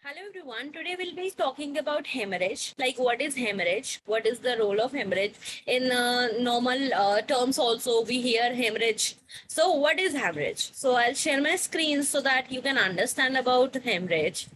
Hello everyone. Today we'll be talking about hemorrhage. Like what is hemorrhage? What is the role of hemorrhage? In normal terms also we hear hemorrhage. So what is hemorrhage? So I'll share my screen so that you can understand about hemorrhage.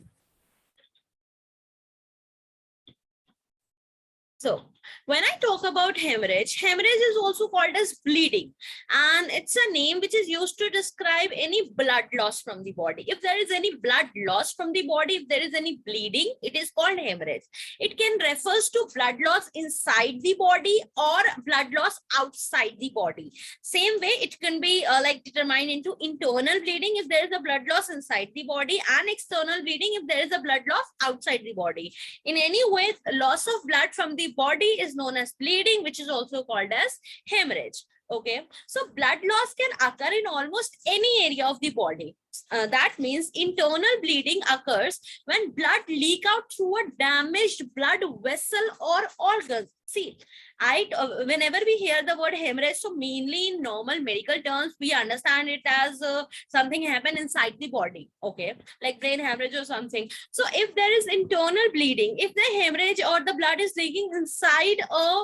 So, when I talk about hemorrhage, hemorrhage is also called as bleeding, and it's a name which is used to describe any blood loss from the body. If there is any blood loss from the body, if there is any bleeding, it is called hemorrhage. It can refers to blood loss inside the body or blood loss outside the body. Same way, it can be like determined into internal bleeding if there is a blood loss inside the body, and external bleeding if there is a blood loss outside the body. In any way, loss of blood from the body is known as bleeding, which is also called as hemorrhage. Okay, so blood loss can occur in almost any area of the body. That means internal bleeding occurs when blood leak out through a damaged blood vessel or organ. See, whenever we hear the word hemorrhage, so mainly in normal medical terms, we understand it as something happen inside the body. Okay, like brain hemorrhage or something. So if there is internal bleeding, if the hemorrhage or the blood is leaking inside a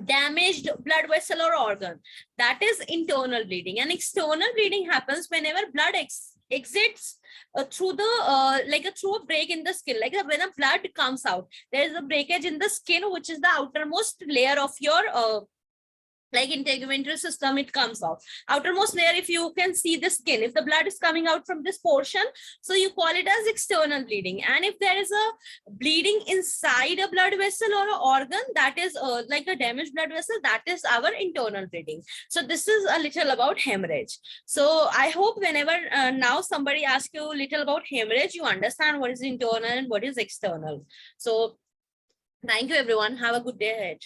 damaged blood vessel or organ, that is internal bleeding. And external bleeding happens whenever blood exits through the through a break in the skin. Like when a blood comes out, there is a breakage in the skin, which is the outermost layer of your like integumentary system. It comes out outermost layer. If you can see the skin, if the blood is coming out from this portion, so you call it as external bleeding. And if there is a bleeding inside a blood vessel or an organ, that is like a damaged blood vessel, that is our internal bleeding. So this is a little about hemorrhage. So I hope whenever now somebody asks you a little about hemorrhage, you understand what is internal and what is external. So thank you everyone, have a good day ahead.